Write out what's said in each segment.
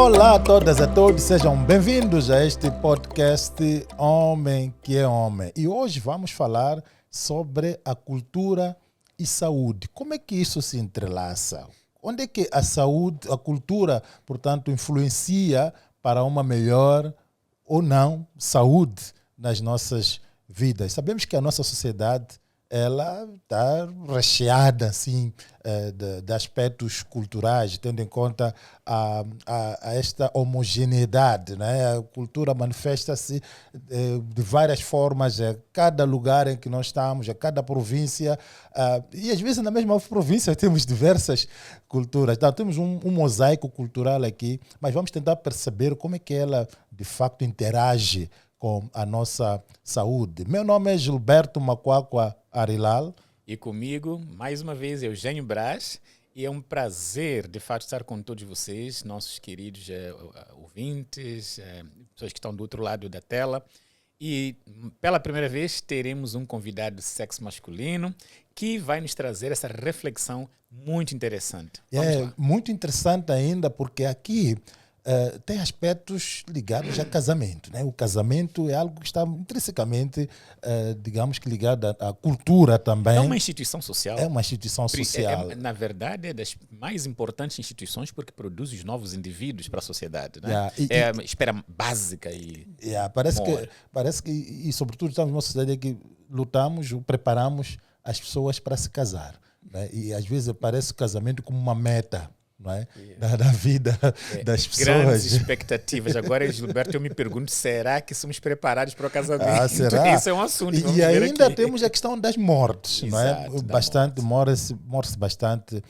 Olá a todas e a todos, sejam bem-vindos a este podcast Homem que é Homem. E hoje vamos falar sobre a cultura e saúde. Como é que isso se entrelaça? Onde é que a saúde, a cultura, portanto, influencia para uma melhor ou não saúde nas nossas vidas? Sabemos que a nossa sociedade ela está recheada assim, de aspectos culturais, tendo em conta esta homogeneidade. Né? A cultura manifesta-se de várias formas a cada lugar em que nós estamos, a cada província, e às vezes na mesma província temos diversas culturas. Então, temos um mosaico cultural aqui, mas vamos tentar perceber como é que ela de facto interage com a nossa saúde. Meu nome é Gilberto Macuacua Arilal. E comigo, mais uma vez, Eugênio Brás. E é um prazer, de fato, estar com todos vocês, nossos queridos ouvintes, pessoas que estão do outro lado da tela. E pela primeira vez teremos um convidado de sexo masculino que vai nos trazer essa reflexão muito interessante. Vamos lá. Muito interessante ainda, porque aqui tem aspectos ligados a casamento. Né? O casamento é algo que está intrinsecamente, digamos que ligado à cultura também. É uma instituição social. É uma instituição social. Na verdade, é das mais importantes instituições porque produz os novos indivíduos para a sociedade. Né? É a espera básica. Parece que, e sobretudo estamos numa sociedade que lutamos, preparamos as pessoas para se casar. Né? E às vezes parece o casamento como uma meta. Não é? Da vida das pessoas. Grandes expectativas. Agora, Gilberto, eu me pergunto, será que somos preparados para o casamento? Será? Isso é um assunto. E ainda temos a questão das mortes. Exato, não é? Bastante morre-se bastante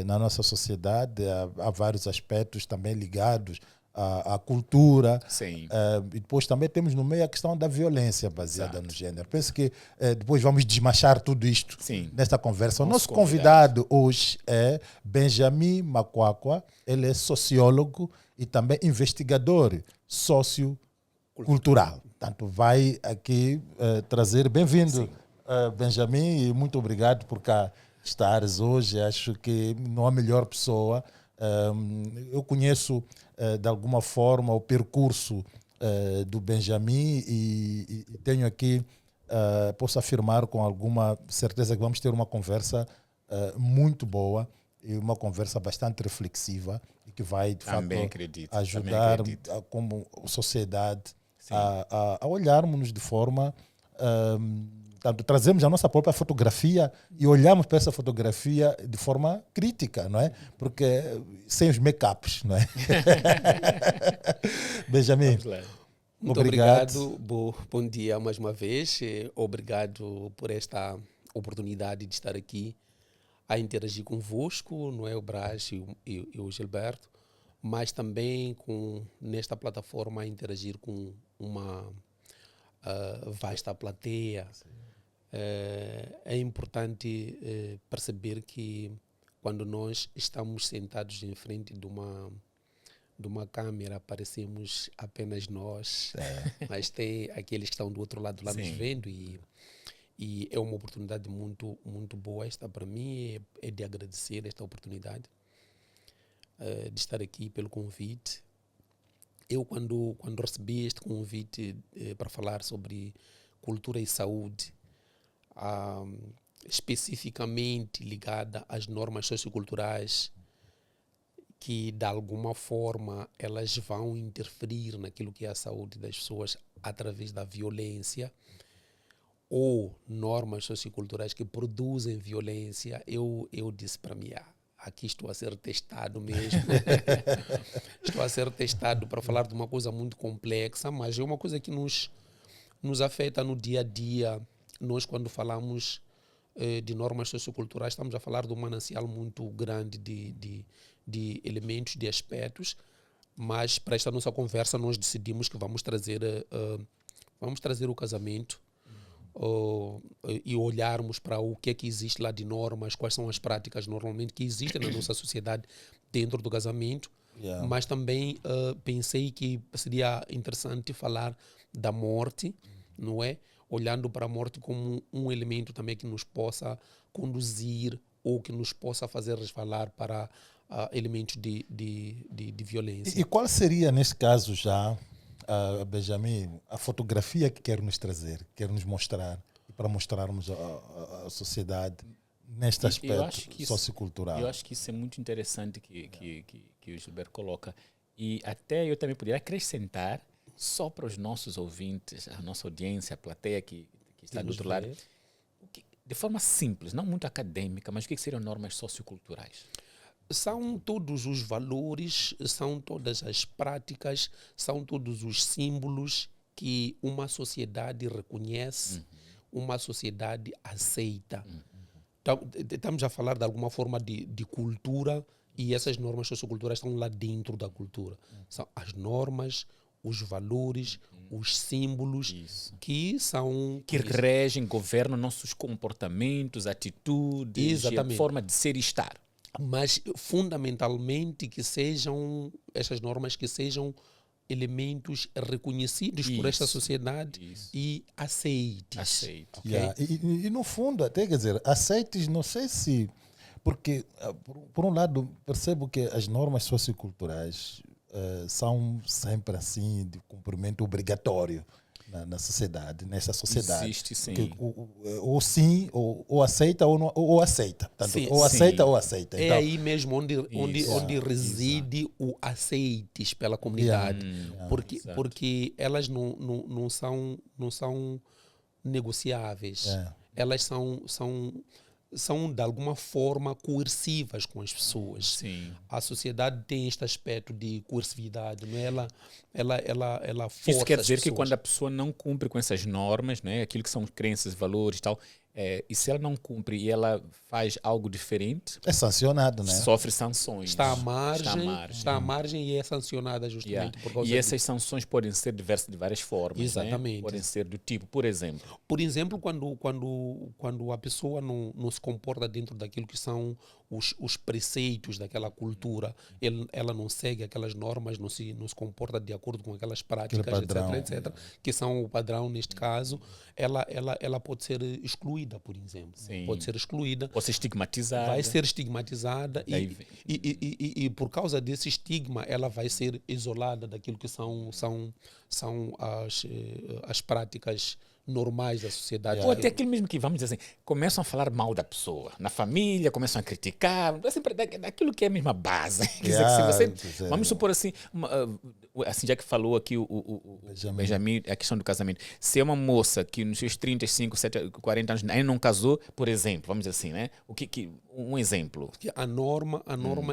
na nossa sociedade. Há vários aspectos também ligados à cultura. Sim. E depois também temos no meio a questão da violência baseada no género. Penso que depois vamos desmanchar tudo isto nesta conversa. O nosso convidado hoje é Benjamin Macuacua. Ele é sociólogo e também investigador sociocultural. Portanto, vai aqui trazer... Bem-vindo, Benjamin, e muito obrigado por cá estares hoje. Acho que não há melhor pessoa. Eu conheço de alguma forma o percurso do Benjamin e tenho aqui, posso afirmar com alguma certeza que vamos ter uma conversa muito boa e uma conversa bastante reflexiva e que vai de fato ajudar como sociedade a olharmos de forma... Portanto, trazemos a nossa própria fotografia e olhamos para essa fotografia de forma crítica, não é? Porque sem os make-ups, não é? Benjamin, muito obrigado. Bom dia mais uma vez. Obrigado por esta oportunidade de estar aqui a interagir convosco, não é? O Brás e o Gilberto, mas também nesta plataforma a interagir com uma vasta plateia. É importante perceber que quando nós estamos sentados em frente de uma câmera, parecemos apenas nós, mas tem aqueles que estão do outro lado lá nos vendo e é uma oportunidade muito, muito boa. Esta para mim é de agradecer esta oportunidade de estar aqui pelo convite. Eu, quando recebi este convite para falar sobre cultura e saúde, especificamente ligada às normas socioculturais que, de alguma forma, elas vão interferir naquilo que é a saúde das pessoas através da violência, ou normas socioculturais que produzem violência, eu disse para mim, aqui estou a ser testado mesmo. Estou a ser testado para falar de uma coisa muito complexa, mas é uma coisa que nos afeta no dia a dia. Nós, quando falamos de normas socioculturais, estamos a falar de um manancial muito grande de elementos, de aspectos, mas para esta nossa conversa nós decidimos que vamos trazer o casamento e olharmos para o que é que existe lá de normas, quais são as práticas normalmente que existem na nossa sociedade dentro do casamento, mas também pensei que seria interessante falar da morte, não é? Olhando para a morte como um elemento também que nos possa conduzir ou que nos possa fazer resvalar para elementos de violência. E qual seria, neste caso já, Benjamin, a fotografia que quer nos trazer, quer nos mostrar, para mostrarmos à sociedade neste aspecto sociocultural? Eu acho que isso é muito interessante que o Gilberto coloca. E até eu também poderia acrescentar, só para os nossos ouvintes, a nossa audiência, a plateia que está do outro lado, de forma simples, não muito acadêmica, mas o que seriam normas socioculturais? São todos os valores, são todas as práticas, são todos os símbolos que uma sociedade reconhece, uma sociedade aceita. Então, estamos a falar de alguma forma de cultura, e essas normas socioculturais estão lá dentro da cultura. São as normas, os valores, os símbolos que são... Que regem, governam nossos comportamentos, atitudes, e a forma de ser e estar. Mas, fundamentalmente, que sejam, essas normas que sejam elementos reconhecidos por esta sociedade e aceites. Okay? E, no fundo, até quer dizer, aceites, não sei se... Porque, por um lado, percebo que as normas socioculturais são sempre assim, de cumprimento obrigatório na sociedade, nessa sociedade. Existe, sim. Ou sim, ou aceita, ou aceita. Tanto, sim, ou aceita, ou aceita. É então, aí mesmo onde reside o aceites pela comunidade. Porque elas não são negociáveis. Elas são de alguma forma coercivas com as pessoas. Sim. A sociedade tem este aspecto de coercividade, não é? Ela força. Isso quer dizer as que pessoas. quando a pessoa não cumpre com essas normas, né, aquilo que são crenças, valores e tal, e se ela não cumpre e ela faz algo diferente, é sancionado, né? Sofre sanções. Está à margem e é sancionada justamente por causa disso. E essas sanções podem ser diversas de várias formas. Exatamente. Né? Podem ser do tipo, por exemplo, quando a pessoa não se comporta dentro daquilo que são os preceitos daquela cultura, ela não segue aquelas normas, não se comporta de acordo com aquelas práticas, etc., que são o padrão neste caso, ela pode ser excluída, por exemplo. Sim. Pode ser excluída. Pode ser estigmatizada. Vai ser estigmatizada e por causa desse estigma ela vai ser isolada daquilo que são as práticas normais da sociedade. Ou até aquilo mesmo que, vamos dizer assim, começam a falar mal da pessoa. Na família, começam a criticar, sempre daquilo que é a mesma base. Quer dizer, que se você, vamos supor assim, assim, já que falou aqui o Benjamin, a questão do casamento. Se é uma moça que nos seus 35, 40 anos ainda não casou, por exemplo, vamos dizer assim, né? Um exemplo. A norma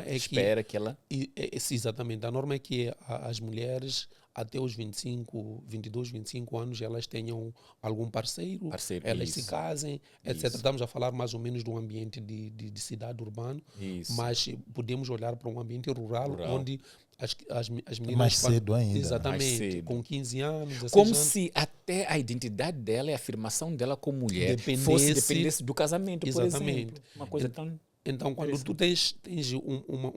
é espera que ela... Exatamente. A norma é que as mulheres até os 22, 25 anos, elas tenham algum parceiro elas se casem, etc. Estamos a falar mais ou menos de um ambiente de cidade urbano, mas podemos olhar para um ambiente rural. Onde as meninas... Mais cedo ainda. Exatamente, com 15 anos, 16 como anos. se até a identidade dela e a afirmação dela como mulher dependesse do casamento, exatamente, por exemplo. Uma coisa tão... Então, quando tu tens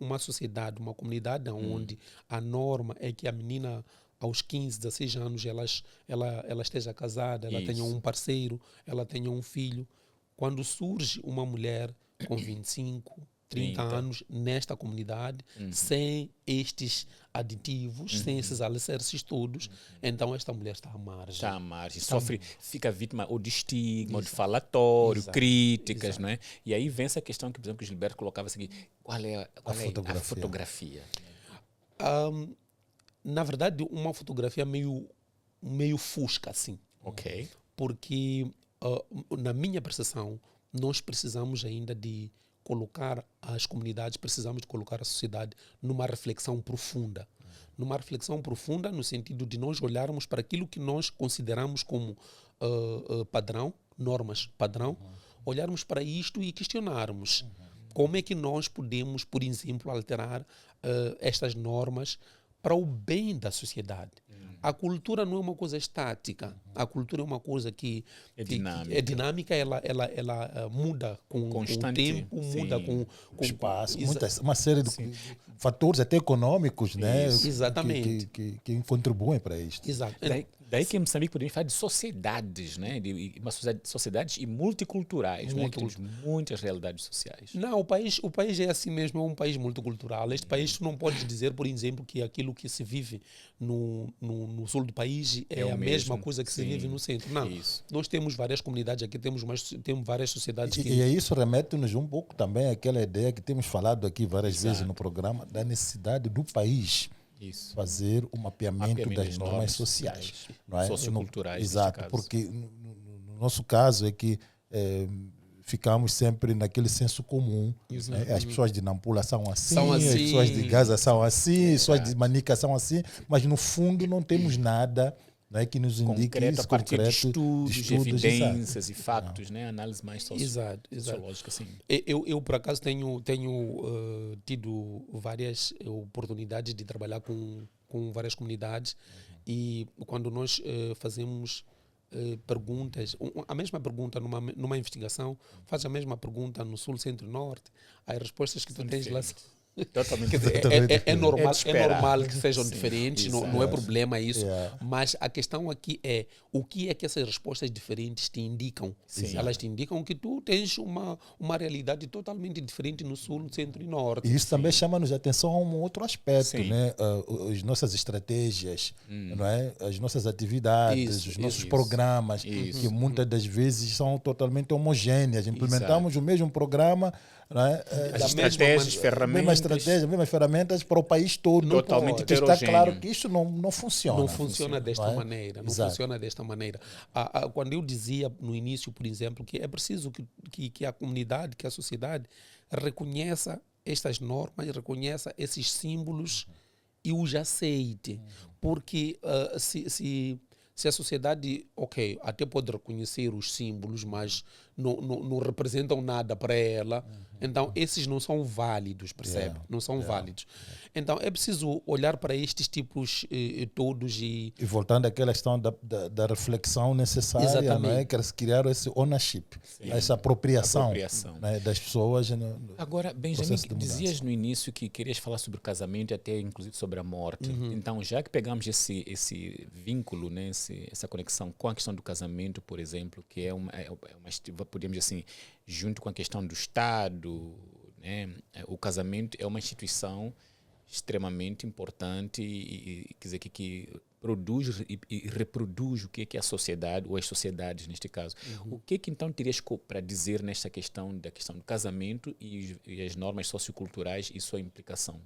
uma sociedade, uma comunidade onde a norma é que a menina aos 15, 16 anos ela esteja casada, ela tenha um parceiro, ela tenha um filho. Quando surge uma mulher com 25, 30 anos nesta comunidade, sem estes aditivos, sem esses alicerces todos, então esta mulher está à margem. Está à margem. Fica vítima ou de estigma, ou de falatório, críticas, não é? E aí vem essa questão que, por exemplo, que o Gilberto colocava assim, qual é a fotografia? Na verdade, uma fotografia meio fusca, assim. Ok. Porque, na minha percepção, nós precisamos ainda de colocar as comunidades, precisamos de colocar a sociedade numa reflexão profunda. Numa reflexão profunda no sentido de nós olharmos para aquilo que nós consideramos como padrão, normas padrão, olharmos para isto e questionarmos como é que nós podemos, por exemplo, alterar estas normas para o bem da sociedade. A cultura não é uma coisa estática. A cultura é uma coisa que é dinâmica, ela muda com o tempo, muda com o espaço, uma série de fatores até econômicos, né? Exatamente. Que contribuem para isto. Exato. Daí que em Moçambique podemos falar de sociedades, né? De uma sociedades e multiculturais, né? Que temos muitas realidades sociais. Não, o país é assim mesmo, é um país multicultural. Este país, tu não podes dizer, por exemplo, que aquilo que se vive no sul do país é a mesma coisa que se vive no centro. Não, nós temos várias comunidades aqui, temos várias sociedades. E isso remete-nos um pouco também àquela ideia que temos falado aqui várias vezes no programa, da necessidade do país fazer um mapeamento das normas sociais, não é? Socioculturais. Exato, porque no nosso caso é que ficamos sempre naquele senso comum. Né? As pessoas de Nampula são assim, as pessoas de Gaza são assim, as pessoas de Manica são assim, mas no fundo não temos nada, né, que nos indique isso, a partir de estudos, evidências exato. e factos, né? Análise mais sociológica. Assim. Eu, por acaso, tenho tido várias oportunidades de trabalhar com várias comunidades e quando nós fazemos perguntas, a mesma pergunta numa investigação, faz a mesma pergunta no Sul, Centro e Norte, as respostas que tu tens lá... Totalmente. É normal que sejam diferentes, não é problema isso, mas a questão aqui é o que é que essas respostas diferentes te indicam. Elas te indicam que tu tens uma realidade totalmente diferente no Sul, no Centro e Norte. E isso também chama-nos a atenção a um outro aspecto, né? As nossas estratégias, não é? As nossas atividades, os nossos programas, que muitas das vezes são totalmente homogêneas. Implementamos o mesmo programa, né? As estratégias, ferramentas. Mesmas ferramentas para o país todo. Totalmente heterogêneo. Está claro que isso não funciona. Não funciona desta maneira. Não funciona desta maneira. Quando eu dizia no início, por exemplo, que é preciso que a comunidade, que a sociedade reconheça estas normas, reconheça esses símbolos e os aceite. Porque se a sociedade, até pode reconhecer os símbolos, mas não representam nada para ela, então esses não são válidos, percebe? Não são válidos. Então é preciso olhar para estes tipos todos e voltando àquela questão da reflexão necessária, não é? Criar esse ownership, essa apropriação. Né, das pessoas. Agora, Benjamin, dizias no início que querias falar sobre o casamento e até inclusive sobre a morte. Então, já que pegamos esse vínculo, né, essa conexão com a questão do casamento, por exemplo, que é uma podemos dizer assim, junto com a questão do Estado, né, o casamento é uma instituição extremamente importante e quer dizer, que produz e reproduz o que é a sociedade, ou as sociedades neste caso. O que então terias para dizer nesta questão da questão do casamento e as normas socioculturais e sua implicação?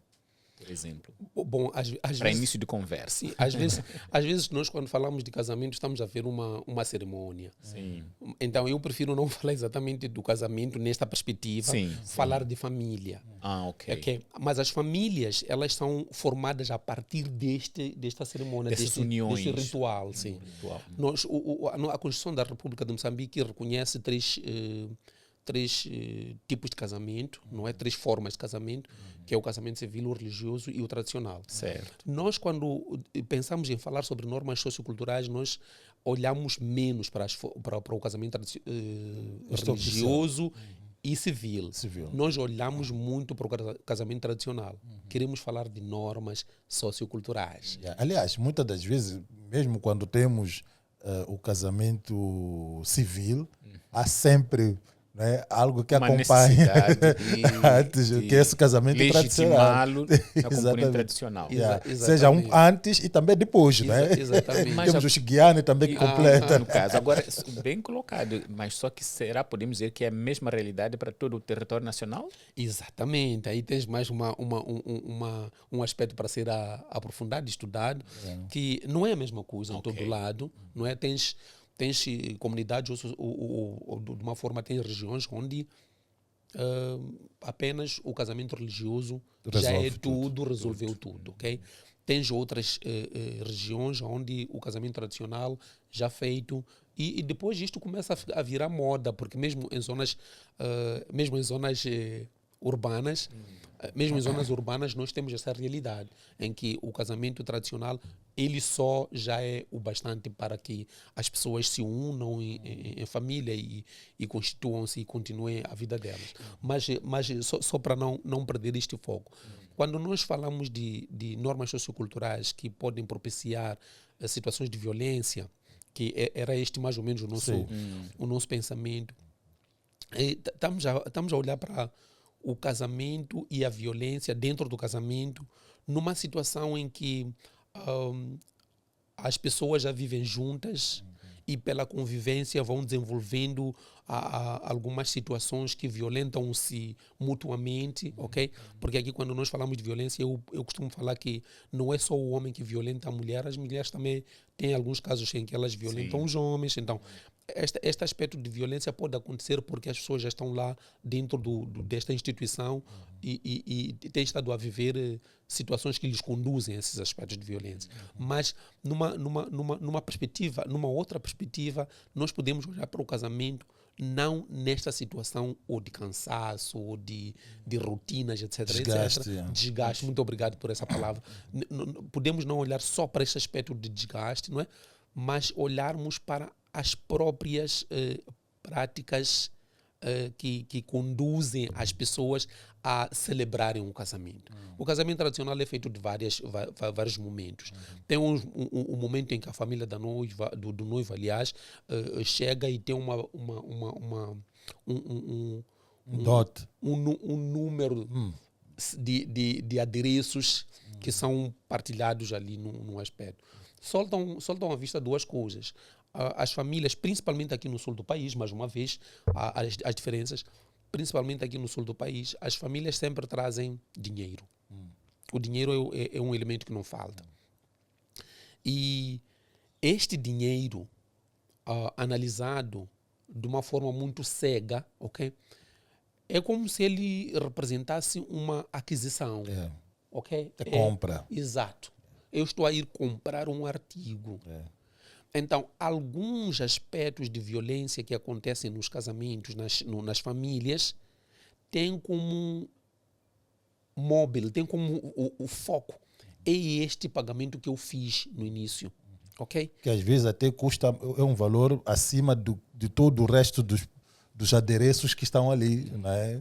Por exemplo, bom, para início de conversa. Sim, às vezes nós, quando falamos de casamento, estamos a ver uma cerimônia. Sim. Então, eu prefiro não falar exatamente do casamento nesta perspectiva, falar de família. Ok. Mas as famílias, elas são formadas a partir desta cerimônia, desse ritual. Sim. A Constituição da República de Moçambique reconhece três tipos de casamento, não é? 3 formas de casamento, que é o casamento civil, o religioso e o tradicional. Certo. Nós, quando pensamos em falar sobre normas socioculturais, nós olhamos menos para o casamento religioso e civil. Nós olhamos muito para o casamento tradicional. Queremos falar de normas socioculturais. Aliás, muitas das vezes, mesmo quando temos o casamento civil, há sempre... Né? Algo que uma acompanha antes, que é esse casamento tradicional. Na componente tradicional. Seja antes e também depois. Né? Exatamente. Temos o Xigiane também que completa. No caso, agora, bem colocado, mas só que podemos dizer que é a mesma realidade para todo o território nacional? Exatamente. Aí tens mais um aspecto para ser aprofundado, estudado, que não é a mesma coisa em todo lado. Não é? Tens comunidades ou de uma forma tem regiões onde apenas o casamento religioso já é resolveu tudo, ok? Tens outras regiões onde o casamento tradicional já feito e depois isto começa a virar moda, porque mesmo em zonas urbanas, mesmo em zonas urbanas nós temos essa realidade em que o casamento tradicional ele só já é o bastante para que as pessoas se unam em família e constituam-se e continuem a vida delas. Mas só para não perder este foco. Quando nós falamos de normas socioculturais que podem propiciar situações de violência, que era este mais ou menos o nosso pensamento. Estamos a olhar para o casamento e a violência dentro do casamento numa situação em que as pessoas já vivem juntas e pela convivência vão desenvolvendo algumas situações que violentam-se mutuamente, ok? Porque aqui quando nós falamos de violência, eu costumo falar que não é só o homem que violenta a mulher, as mulheres também têm alguns casos em que elas violentam os homens. Então, este aspecto de violência pode acontecer porque as pessoas já estão lá dentro desta instituição e têm estado a viver situações que lhes conduzem a esses aspectos de violência. Mas numa perspectiva, numa outra perspectiva, nós podemos olhar para o casamento não nesta situação ou de cansaço, ou de rotinas, etc. Desgaste, etc. Desgaste, muito obrigado por essa palavra. Podemos não olhar só para esse aspecto de desgaste, não é? Mas olharmos para as próprias práticas que conduzem as pessoas a celebrarem um casamento. O casamento tradicional é feito de vários momentos. Tem um momento em que a família do noivo, aliás, chega e tem um número de adereços que são partilhados ali num aspecto. Soltam à vista duas coisas. As famílias, principalmente aqui no sul do país, mais uma vez, as diferenças, principalmente aqui no sul do país, as famílias sempre trazem dinheiro. O dinheiro é um elemento que não falta. E este dinheiro, analisado de uma forma muito cega, ok? É como se ele representasse uma aquisição. Ok? Compra. Exato. Eu estou a ir comprar um artigo. Então, alguns aspectos de violência que acontecem nos casamentos, nas famílias, têm como móvel, têm como o foco. É este pagamento que eu fiz no início. Ok? Que às vezes até custa, é um valor acima de todo o resto dos adereços que estão ali, não é?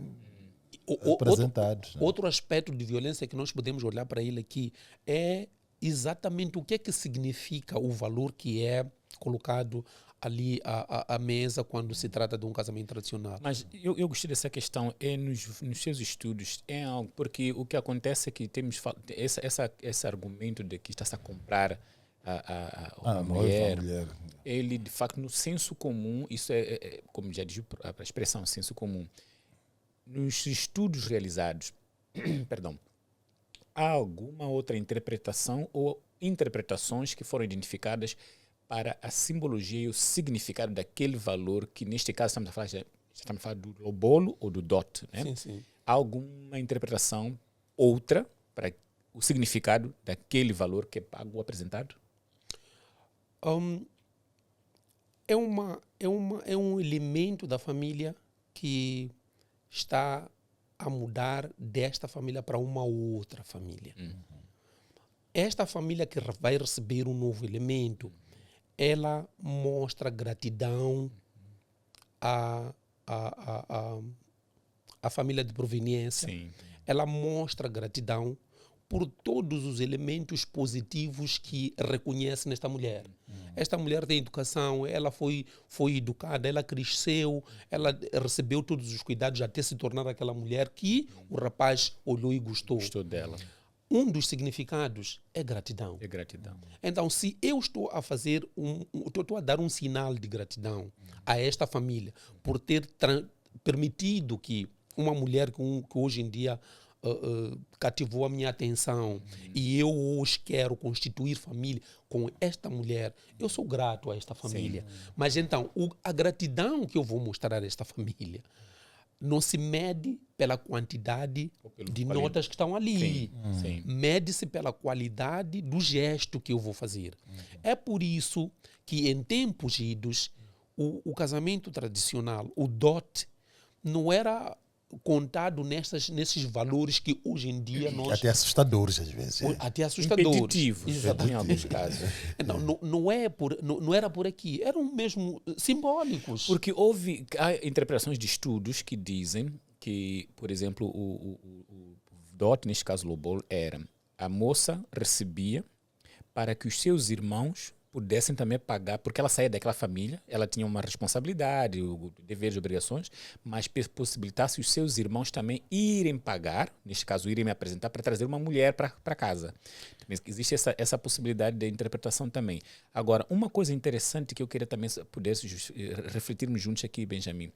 Apresentados. Outro aspecto de violência que nós podemos olhar para ele aqui é exatamente o que é que significa o valor que é colocado ali à mesa quando se trata de um casamento tradicional. Mas eu gostei dessa questão, nos seus estudos, é algo, porque o que acontece é que temos esse argumento de que está-se a comprar a mulher, ele de facto no senso comum, isso como já diz a expressão senso comum, nos estudos realizados, perdão, há alguma outra interpretação ou interpretações que foram identificadas para a simbologia e o significado daquele valor que, neste caso, estamos a falar do lobolo ou do dote, né? Sim, sim. Há alguma interpretação outra para o significado daquele valor que é pago ou apresentado? É um elemento da família que está a mudar desta família para uma outra família. Esta família que vai receber um novo elemento, ela mostra gratidão à família de proveniência. Sim. Ela mostra gratidão por todos os elementos positivos que reconhece nesta mulher. Esta mulher tem educação, ela foi educada, ela cresceu, ela recebeu todos os cuidados até se tornar aquela mulher que o rapaz olhou e gostou. Gostou dela. Um dos significados é gratidão. É gratidão. Então, se eu estou a fazer estou a dar um sinal de gratidão a esta família por ter permitido que uma mulher que hoje em dia cativou a minha atenção e eu hoje quero constituir família com esta mulher, eu sou grato a esta família. Sim. Mas então, a gratidão que eu vou mostrar a esta família não se mede pela quantidade de notas que estão ali. Sim. Mede-se pela qualidade do gesto que eu vou fazer. É por isso que em tempos idos o casamento tradicional, o dote, não era contado nesses valores que hoje em dia nós... Até assustadores, às vezes. Até assustadores. Impeditivos, em alguns casos. Não era por aqui. Eram mesmo simbólicos. Porque há interpretações de estudos que dizem que, por exemplo, o dote, neste caso o lobolo, era a moça recebia para que os seus irmãos pudessem também pagar, porque ela saía daquela família, ela tinha uma responsabilidade, deveres e obrigações, mas possibilitasse os seus irmãos também irem pagar, neste caso, irem me apresentar para trazer uma mulher para casa. Existe essa possibilidade de interpretação também. Agora, uma coisa interessante que eu queria também pudesse refletirmos juntos aqui, Benjamin,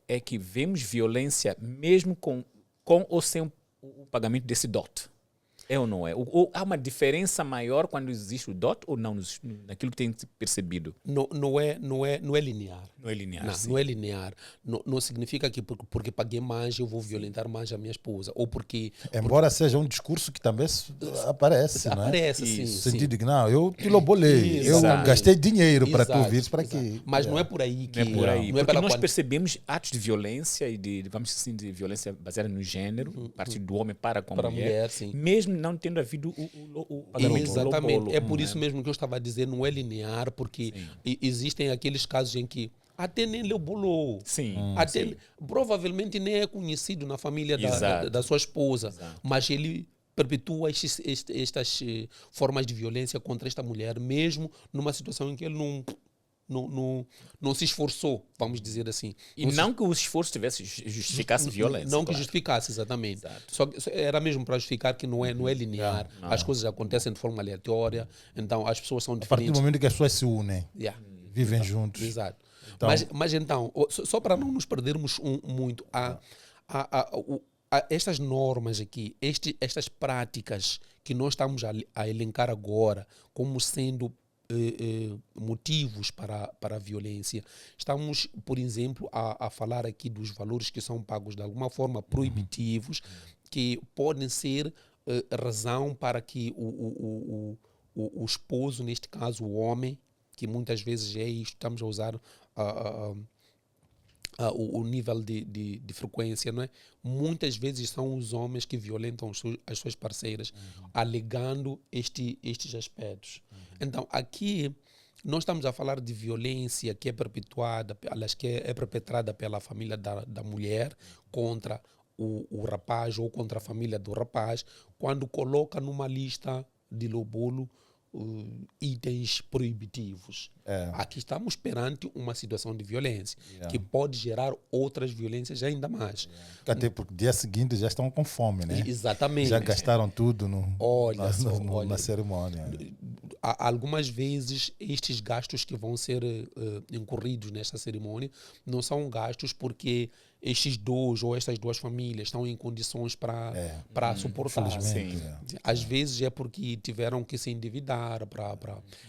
é que vemos violência mesmo com ou sem o pagamento desse dote. É ou não é? Ou há uma diferença maior quando existe o DOT ou não, naquilo que tem percebido? Não é linear. Não é linear, Não é linear. Não significa que porque paguei mais eu vou violentar mais a minha esposa. Ou porque... Embora seja um discurso que também aparece, não é? Aparece, sim. No sentido de, não, eu te lobolei, eu Exatamente. gastei dinheiro para tu Exato, vires para exato. aqui. Mas não é por aí que... Não é por aí. Não é Porque pela nós percebemos atos de violência e vamos dizer assim, de violência baseada no gênero, a partir do homem para com a mulher, sim. mesmo não tendo havido o Exatamente. lobolo, É por isso mesmo que eu estava a dizer, não é linear, porque existem aqueles casos em que até nem lobolou. Sim. Provavelmente nem é conhecido na família da sua esposa, mas ele perpetua estas formas de violência contra esta mulher, mesmo numa situação em que ele não se esforçou, vamos dizer assim. E não que o esforço justificasse violência. Não que justificasse, exatamente. Só era mesmo para justificar que não é linear. Não. As coisas acontecem de forma aleatória, então as pessoas são diferentes. A partir do momento que as pessoas se unem, vivem juntos. Exato. Então, mas então, só para não nos perdermos muito, estas normas aqui, estas práticas que nós estamos a elencar agora como sendo motivos para a violência. Estamos, por exemplo, a falar aqui dos valores que são pagos de alguma forma proibitivos, que podem ser razão para que o esposo, neste caso o homem, que muitas vezes é isto, estamos a usar o nível de frequência, não é? Muitas vezes são os homens que violentam as suas parceiras, alegando estes aspectos. Então, aqui nós estamos a falar de violência que é perpetuada, que é perpetrada pela família da mulher contra o rapaz ou contra a família do rapaz, quando coloca numa lista de lobolo itens proibitivos. Aqui estamos perante uma situação de violência que pode gerar outras violências ainda mais. Até porque dia seguinte já estão com fome, né? Exatamente. Já gastaram tudo na cerimônia. Algumas vezes estes gastos que vão ser incorridos nesta cerimônia não são gastos porque estes dois ou estas duas famílias estão em condições para suportar. Às vezes é porque tiveram que se endividar.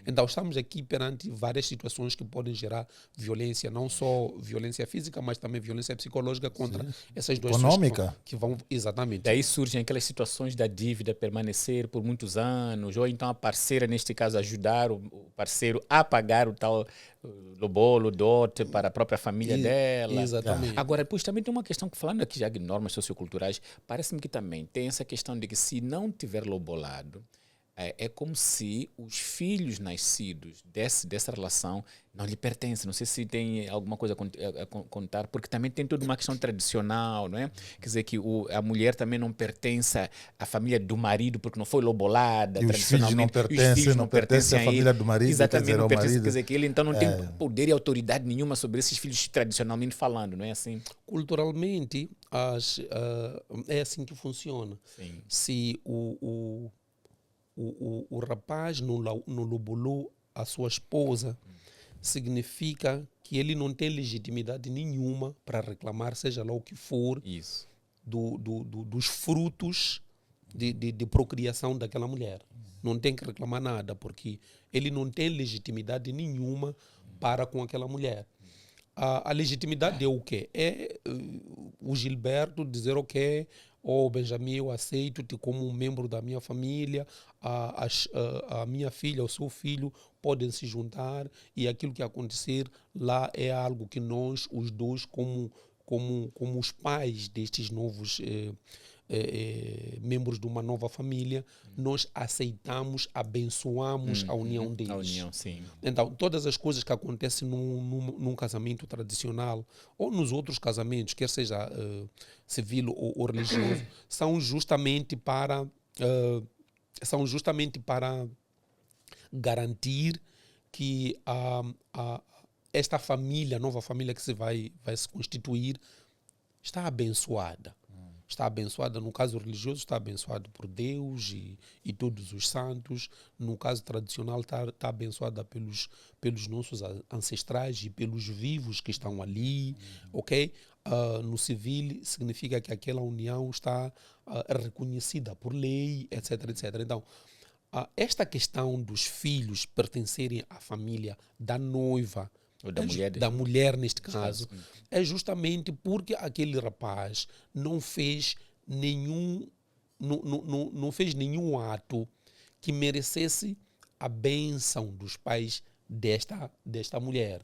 Então estamos aqui perante várias situações que podem gerar violência, não só violência física, mas também violência psicológica contra essas duas econômica que vão exatamente. Daí surgem aquelas situações da dívida permanecer por muitos anos, ou então a parceira, neste caso, ajudar o parceiro a pagar o tal lobolo, dote para a própria família dela. Exatamente. Agora, depois também tem uma questão que, falando aqui já de normas socioculturais, parece-me que também tem essa questão de que se não tiver lobolado, é como se os filhos nascidos dessa relação não lhe pertencem. Não sei se tem alguma coisa a contar, porque também tem toda uma questão tradicional, não é? Quer dizer que a mulher também não pertence à família do marido porque não foi lobolada. E os filhos não pertencem à família do marido. Exatamente, não pertence. Quer dizer que ele então não tem poder e autoridade nenhuma sobre esses filhos tradicionalmente falando, não é assim? Culturalmente, é assim que funciona. Sim. Se o rapaz não lobolou a sua esposa, significa que ele não tem legitimidade nenhuma para reclamar, seja lá o que for, dos frutos de procriação daquela mulher. Não tem que reclamar nada, porque ele não tem legitimidade nenhuma para com aquela mulher. A legitimidade é o quê? É o Gilberto dizer ok, Benjamin, eu aceito-te como um membro da minha família, a minha filha, o seu filho podem se juntar e aquilo que acontecer lá é algo que nós, os dois, como os pais destes novos membros de uma nova família, nós aceitamos, abençoamos a união deles. A união, sim. Então, todas as coisas que acontecem num casamento tradicional ou nos outros casamentos, quer seja civil ou religioso, são justamente para garantir que esta família, nova família que vai se constituir, está abençoada. Está abençoada, no caso religioso, está abençoado por Deus e todos os santos. No caso tradicional, está abençoada pelos nossos ancestrais e pelos vivos que estão ali, ok? No civil, significa que aquela união está reconhecida por lei, etc, etc. Então, esta questão dos filhos pertencerem à família da noiva, Ou da da mulher neste caso, é justamente porque aquele rapaz não fez nenhum ato que merecesse a bênção dos pais desta mulher,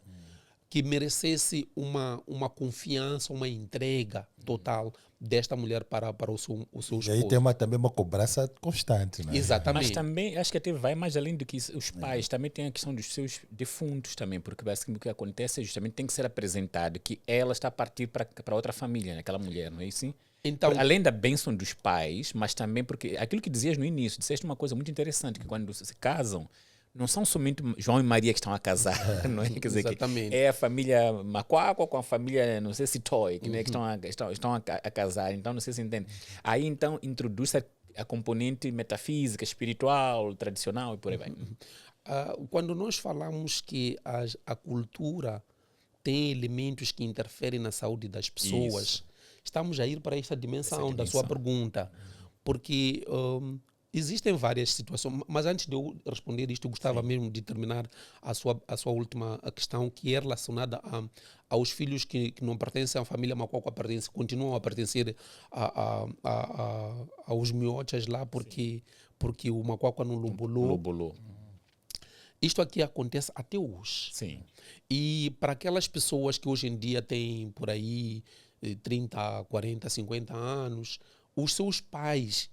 que merecesse uma confiança, uma entrega total desta mulher para o seu esposo. E aí tem também uma cobrança constante, né? Exatamente. Mas também, acho que até vai mais além do que isso. Os pais também têm a questão dos seus defuntos também, porque basicamente o que acontece é justamente tem que ser apresentado que ela está a partir para outra família, né? Aquela mulher, não é isso? Então, Além da bênção dos pais, mas também porque aquilo que dizias no início, disseste uma coisa muito interessante, que quando se casam, não são somente João e Maria que estão a casar, não é? Quer dizer, exatamente. é a família Macuaco com a família, não sei se Toy, que, né, que estão a casar, então não sei se entende. Aí então introduz a componente metafísica, espiritual, tradicional e por aí vai. Quando nós falamos que a cultura tem elementos que interferem na saúde das pessoas, estamos a ir para esta dimensão da sua pergunta, porque existem várias situações, mas antes de eu responder isto, eu gostava mesmo de terminar a sua última questão, que é relacionada aos filhos que não pertencem à família Macuaco, continuam a pertencer aos miochas lá, porque o Macuaco não lubolou. Isto aqui acontece até hoje. Sim. E para aquelas pessoas que hoje em dia têm por aí 30, 40, 50 anos, os seus pais,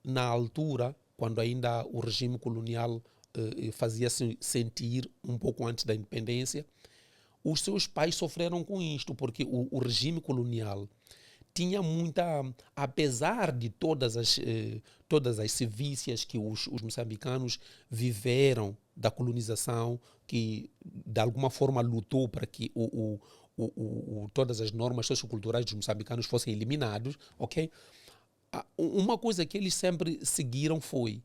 na altura, quando ainda o regime colonial fazia-se sentir um pouco antes da independência, os seus pais sofreram com isto, porque o regime colonial tinha apesar de todas as sevícias que os moçambicanos viveram da colonização, que de alguma forma lutou para que todas as normas socioculturais dos moçambicanos fossem eliminados, ok? Uma coisa que eles sempre seguiram foi,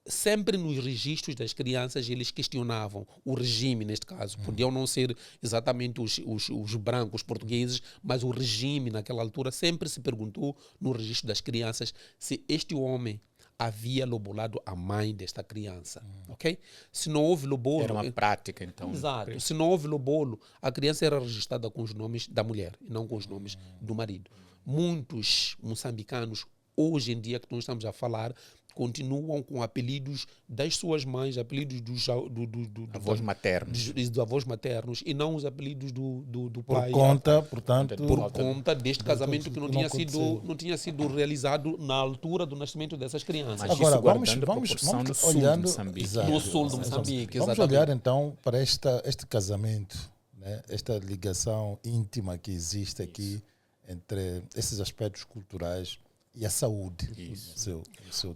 sempre nos registros das crianças, eles questionavam o regime, neste caso. Podiam não ser exatamente os brancos portugueses, mas o regime, naquela altura, sempre se perguntou no registro das crianças se este homem havia lobolado a mãe desta criança, ok? Se não houve lobolo... Era uma prática, então. Exato. Se não houve lobolo, a criança era registrada com os nomes da mulher e não com os nomes do marido. Muitos moçambicanos, hoje em dia que nós estamos a falar, continuam com apelidos das suas mães, apelidos dos avós maternos. Dos avós maternos, e não os apelidos do pai. Por conta deste casamento que não tinha sido realizado na altura do nascimento dessas crianças. Mas agora vamos olhando no sul do Moçambique. Vamos olhar então para este casamento, né? Esta ligação íntima que existe aqui entre esses aspectos culturais e a saúde.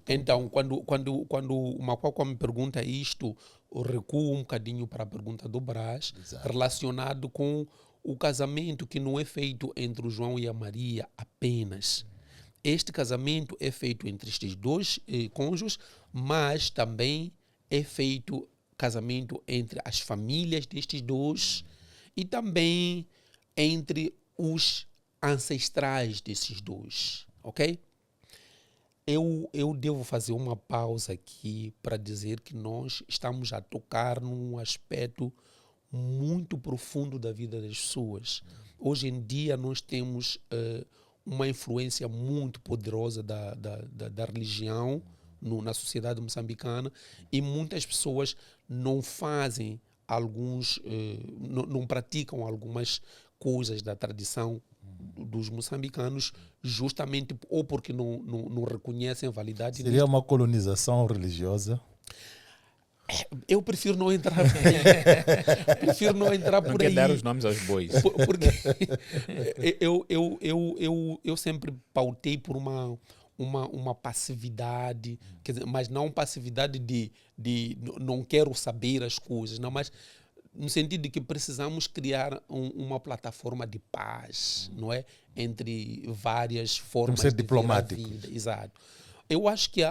Então, quando o Macuaco me pergunta isto, eu recuo um bocadinho para a pergunta do Brás, relacionado com o casamento que não é feito entre o João e a Maria apenas. Este casamento é feito entre estes dois cônjuges, mas também é feito casamento entre as famílias destes dois e também entre os ancestrais desses dois, ok? Eu devo fazer uma pausa aqui para dizer que nós estamos a tocar num aspecto muito profundo da vida das pessoas. Hoje em dia nós temos uma influência muito poderosa da religião na sociedade moçambicana, e muitas pessoas não fazem não praticam algumas coisas da tradição dos moçambicanos, justamente ou porque não reconhecem a validade. Seria uma colonização religiosa? Eu prefiro não entrar prefiro não entrar por aí. Não quer dar os nomes aos bois. Porque eu sempre pautei por uma passividade, quer dizer, mas não passividade de não quero saber as coisas, não, mas no sentido de que precisamos criar uma plataforma de paz, não é? Entre várias formas ser de diplomático. ver a vida. Exato. Eu acho que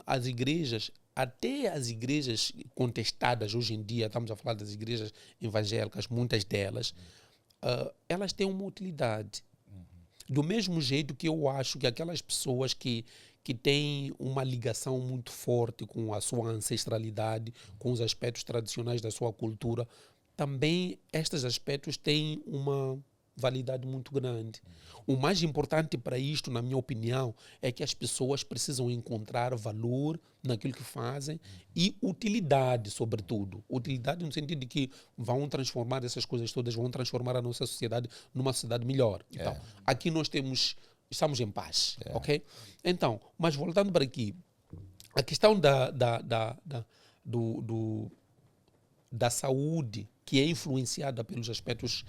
as igrejas, até as igrejas contestadas hoje em dia, estamos a falar das igrejas evangélicas, muitas delas, elas têm uma utilidade. Do mesmo jeito que eu acho que aquelas pessoas que têm uma ligação muito forte com a sua ancestralidade, com os aspectos tradicionais da sua cultura, também estes aspectos têm uma validade muito grande. O mais importante para isto, na minha opinião, é que as pessoas precisam encontrar valor naquilo que fazem e utilidade, sobretudo. Utilidade no sentido de que vão transformar essas coisas todas, vão transformar a nossa sociedade numa sociedade melhor. Então, aqui nós estamos em paz, ok? Então, mas voltando para aqui, a questão da saúde, que é influenciada pelos aspectos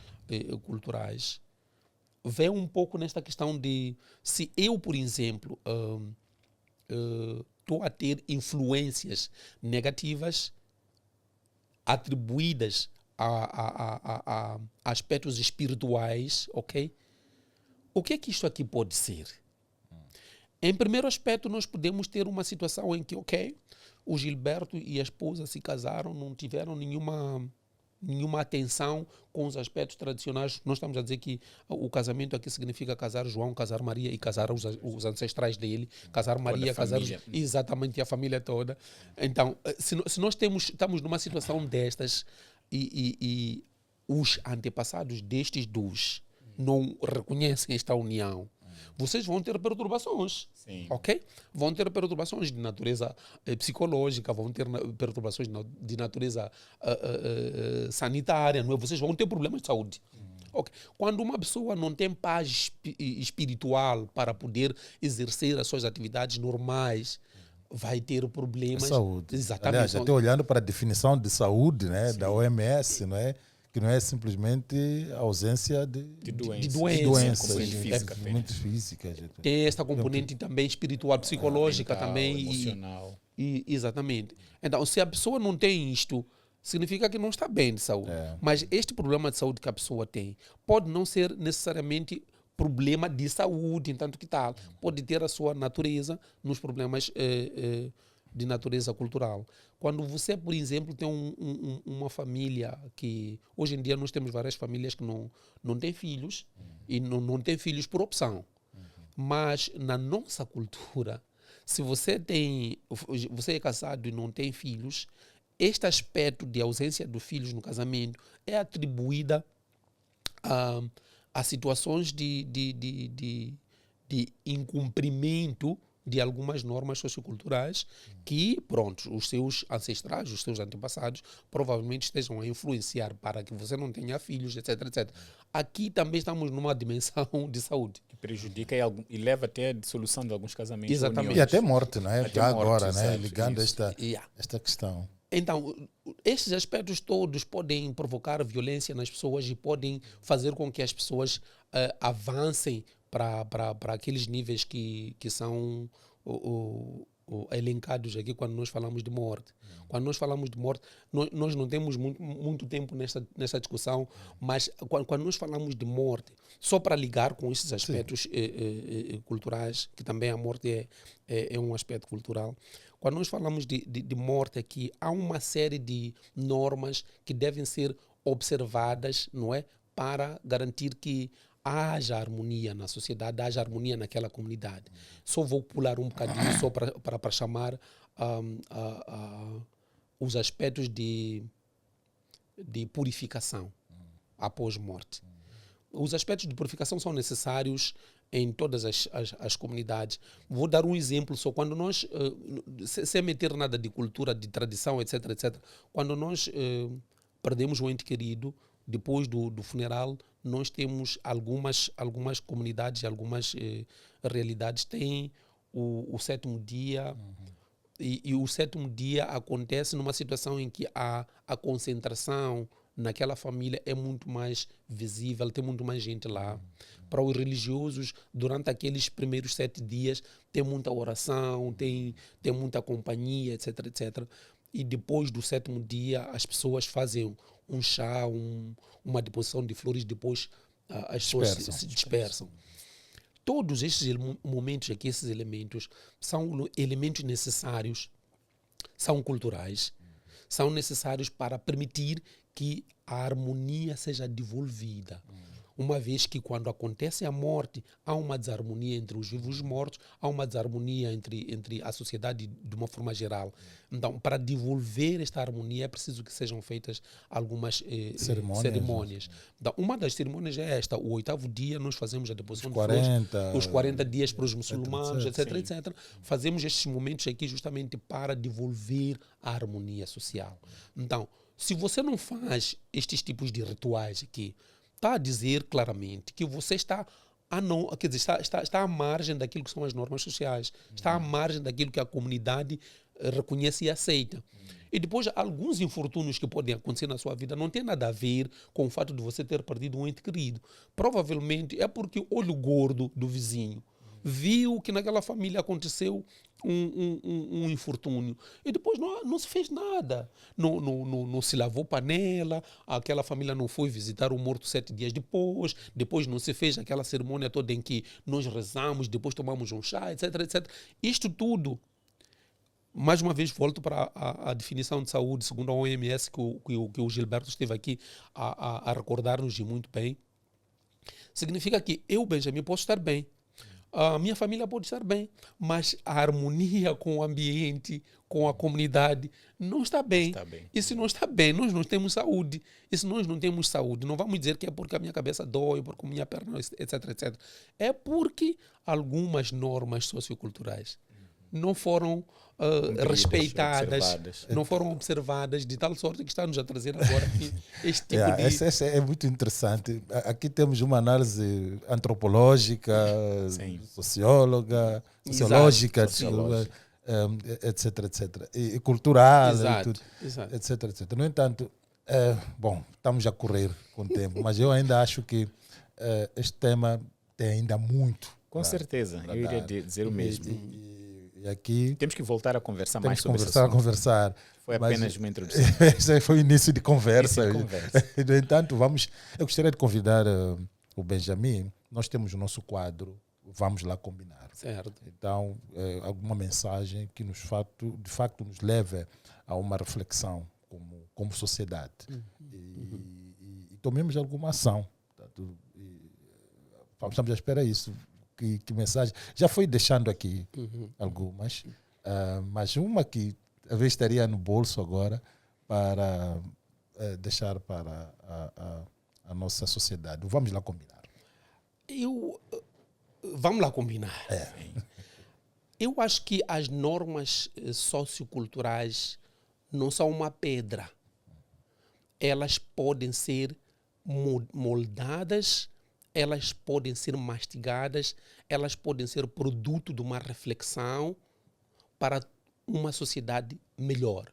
culturais, vem um pouco nesta questão de se eu, por exemplo, estou a ter influências negativas atribuídas a aspectos espirituais, ok? O que é que isto aqui pode ser? Em primeiro aspecto, nós podemos ter uma situação em que, ok, o Gilberto e a esposa se casaram, não tiveram nenhuma atenção com os aspectos tradicionais. Nós estamos a dizer que o casamento aqui significa casar João, casar Maria e casar os ancestrais dele, casar Maria, casar exatamente a família toda. Então, se nós estamos numa situação destas e os antepassados destes dois não reconhecem esta união, vocês vão ter perturbações, ok? Vão ter perturbações de natureza psicológica, vão ter perturbações de natureza sanitária, não é? Vocês vão ter problemas de saúde. Okay. Quando uma pessoa não tem paz espiritual para poder exercer as suas atividades normais, vai ter problemas. Saúde. Exatamente. Aliás, até olhando para a definição de saúde, né, da OMS, não é? Que não é simplesmente a ausência de doenças muito físicas. Tem esta componente também espiritual, psicológica mental, também. Emocional. Exatamente. Então, se a pessoa não tem isto, significa que não está bem de saúde. Mas este problema de saúde que a pessoa tem pode não ser necessariamente problema de saúde, entanto que tal. Pode ter a sua natureza nos problemas de natureza cultural. Quando você, por exemplo, tem uma família que... Hoje em dia nós temos várias famílias que não têm filhos e não têm filhos por opção. Mas na nossa cultura, se você é casado e não tem filhos, este aspecto de ausência dos filhos no casamento é atribuída a situações de incumprimento de algumas normas socioculturais que, pronto, os seus ancestrais, os seus antepassados, provavelmente estejam a influenciar para que você não tenha filhos, etc, etc. Aqui também estamos numa dimensão de saúde. Que prejudica e leva até a dissolução de alguns casamentos. Exatamente. E até morte, não é? Até Já morte, agora, exato, né? Ligando isso. esta questão. Então, estes aspectos todos podem provocar violência nas pessoas e podem fazer com que as pessoas avancem para aqueles níveis que são elencados aqui quando nós falamos de morte. Quando nós falamos de morte, nós não temos muito tempo nessa discussão, mas quando nós falamos de morte, só para ligar com esses aspectos culturais, que também a morte é um aspecto cultural, quando nós falamos de morte aqui, há uma série de normas que devem ser observadas, não é? Para garantir que haja harmonia na sociedade, haja harmonia naquela comunidade. Só vou pular um bocadinho só para chamar os aspectos de purificação após morte. Os aspectos de purificação são necessários em todas as comunidades. Vou dar um exemplo só. Quando nós, sem meter nada de cultura, de tradição, etc, etc, quando nós perdemos um ente querido, depois do funeral, nós temos algumas comunidades, algumas realidades têm o sétimo dia, e o sétimo dia acontece numa situação em que há a concentração naquela família é muito mais visível, tem muito mais gente lá. Para os religiosos, durante aqueles primeiros 7 dias, tem muita oração, tem muita companhia, etc, etc. E depois do 7º dia, as pessoas fazem um chá, uma deposição de flores, depois as pessoas se dispersam. Todos estes momentos aqui, esses elementos, são elementos necessários, são culturais, são necessários para permitir que a harmonia seja devolvida. Uma vez que quando acontece a morte, há uma desarmonia entre os vivos e os mortos, há uma desarmonia entre a sociedade de uma forma geral. Então, para devolver esta harmonia, é preciso que sejam feitas algumas cerimônias. Então, uma das cerimônias é esta. O 8º dia, nós fazemos a deposição de flores, os 40 dias para os muçulmanos, etc, etc. Fazemos estes momentos aqui justamente para devolver a harmonia social. Então, se você não faz estes tipos de rituais aqui, está a dizer claramente que você está à margem daquilo que são as normas sociais, está à margem daquilo que a comunidade reconhece e aceita. E depois, alguns infortúnios que podem acontecer na sua vida não tem nada a ver com o fato de você ter perdido um ente querido. Provavelmente é porque o olho gordo do vizinho viu que naquela família aconteceu um infortúnio. E depois não se fez nada. Não se lavou panela, aquela família não foi visitar o morto 7 dias depois não se fez aquela cerimônia toda em que nós rezamos, depois tomamos um chá, etc, etc. Isto tudo, mais uma vez volto para a definição de saúde, segundo a OMS, que o Gilberto esteve aqui a recordar-nos muito bem. Significa que eu, Benjamin, posso estar bem. A minha família pode estar bem, mas a harmonia com o ambiente, com a comunidade, não está bem. E se não está bem, nós não temos saúde. E se nós não temos saúde, não vamos dizer que é porque a minha cabeça dói, porque a minha perna, etc, etc. É porque algumas normas socioculturais não foram respeitadas, não foram observadas, de tal sorte que está-nos a trazer agora este tipo de... Essa é muito interessante. Aqui temos uma análise antropológica, sociológica, etc, etc. E cultural, etc, etc. No entanto, estamos a correr com o tempo, mas eu ainda acho que este tema tem ainda muito. Com certeza, eu iria dizer o mesmo. E aqui temos que voltar a conversar mais sobre isso. Conversar. Foi apenas uma introdução. Esse foi o início de conversa. No entanto, eu gostaria de convidar o Benjamin. Nós temos o nosso quadro, vamos lá combinar. Certo. Então, alguma mensagem que de facto nos leve a uma reflexão como sociedade. E tomemos alguma ação. Estamos à espera disso. Que mensagem? Já foi deixando aqui algumas, mas uma que talvez estaria no bolso agora para deixar para a nossa sociedade. Vamos lá combinar. Vamos lá combinar. Eu acho que as normas socioculturais não são uma pedra. Elas podem ser moldadas, elas podem ser mastigadas, elas podem ser produto de uma reflexão para uma sociedade melhor.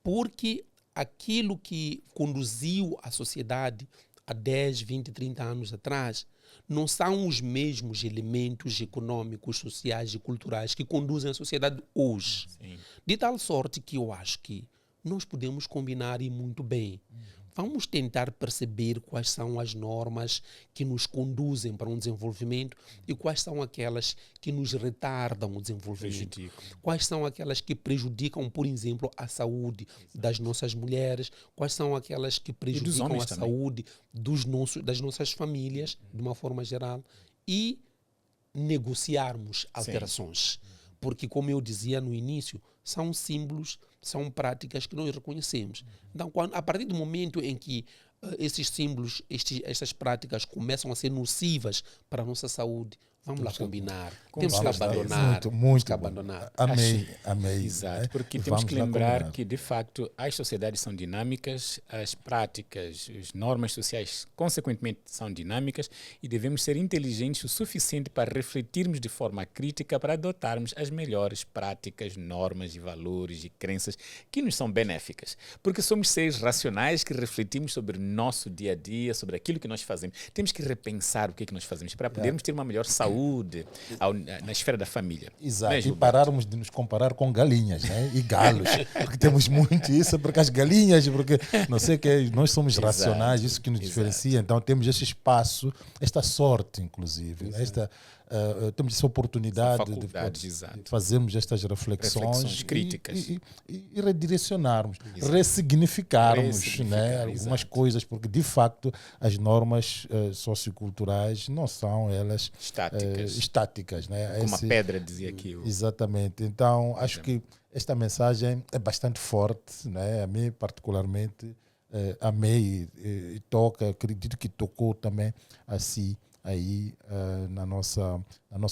Porque aquilo que conduziu a sociedade há 10, 20, 30 anos atrás não são os mesmos elementos econômicos, sociais e culturais que conduzem a sociedade hoje. Sim. De tal sorte que eu acho que nós podemos combinar e muito bem. Vamos tentar perceber quais são as normas que nos conduzem para um desenvolvimento e quais são aquelas que nos retardam o desenvolvimento. Quais são aquelas que prejudicam, por exemplo, a saúde das nossas mulheres, quais são aquelas que prejudicam a saúde das nossas famílias, de uma forma geral, e negociarmos alterações. Porque, como eu dizia no início, são símbolos, são práticas que nós reconhecemos. Então, a partir do momento em que esses símbolos, essas práticas começam a ser nocivas para a nossa saúde, Vamos lá combinar. Com Temos que certeza. abandonar. Muito, Temos muito que bom. abandonar. Amei. Exato, né? porque E temos vamos que lá lembrar combinar. que, de facto, as sociedades são dinâmicas, as práticas, as normas sociais, consequentemente, são dinâmicas e devemos ser inteligentes o suficiente para refletirmos de forma crítica para adotarmos as melhores práticas, normas e valores e crenças que nos são benéficas. Porque somos seres racionais que refletimos sobre o nosso dia a dia, sobre aquilo que nós fazemos. Temos que repensar o que é que nós fazemos para podermos ter uma melhor saúde na esfera da família. Exato, Não é, e Gilberto? pararmos de nos comparar com galinhas, né? E galos, porque temos muito isso, porque as galinhas, porque não sei o que, nós somos Exato, racionais, isso que nos diferencia, então temos esse espaço, esta sorte, inclusive, né? Temos essa oportunidade Essa faculdade, exato. de fazermos estas reflexões críticas. e redirecionarmos, ressignificarmos, Ressignificar, né? Algumas exato. coisas, porque de facto as normas socioculturais não são elas estáticas, né? Como a pedra dizia aqui. Exatamente. Então, acho que esta mensagem é bastante forte, né? A mim, particularmente, amei e toca, acredito que tocou também assim aí na nossa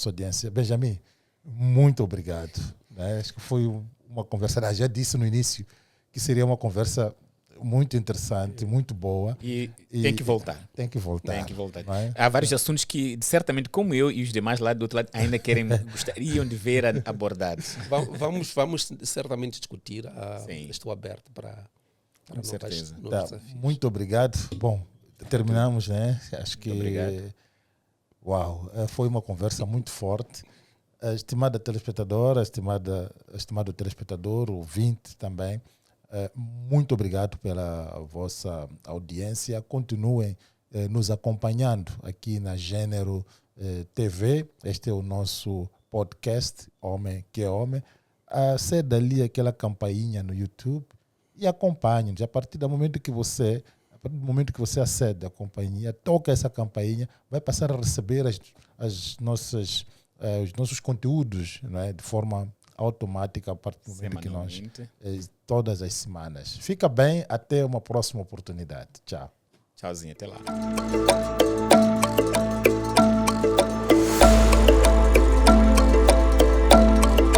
audiência. Benjamin, muito obrigado. Né? Acho que foi uma conversa, já disse no início que seria uma conversa muito interessante, muito boa. E tem que voltar. Tem que voltar. Tem que voltar. É? Há vários assuntos que, certamente, como eu e os demais lá do outro lado, ainda gostariam de ver abordados. Vamos certamente discutir. Sim. Estou aberto para Com certeza. novos Tá, desafios. muito obrigado. Bom, terminamos, né? Acho que... obrigado. Uau, foi uma conversa muito forte. Estimada telespectadora, estimado telespectador, ouvinte também, muito obrigado pela vossa audiência. Continuem nos acompanhando aqui na Gênero TV. Este é o nosso podcast, Homem que é Homem. Acenda ali aquela campainha no YouTube e acompanhe-nos. A partir do momento que você acede à companhia, toca essa campainha, vai passar a receber os nossos conteúdos, né, de forma automática a partir do momento que nós, todas as semanas. Fica bem, até uma próxima oportunidade. Tchau. Tchauzinho, até lá.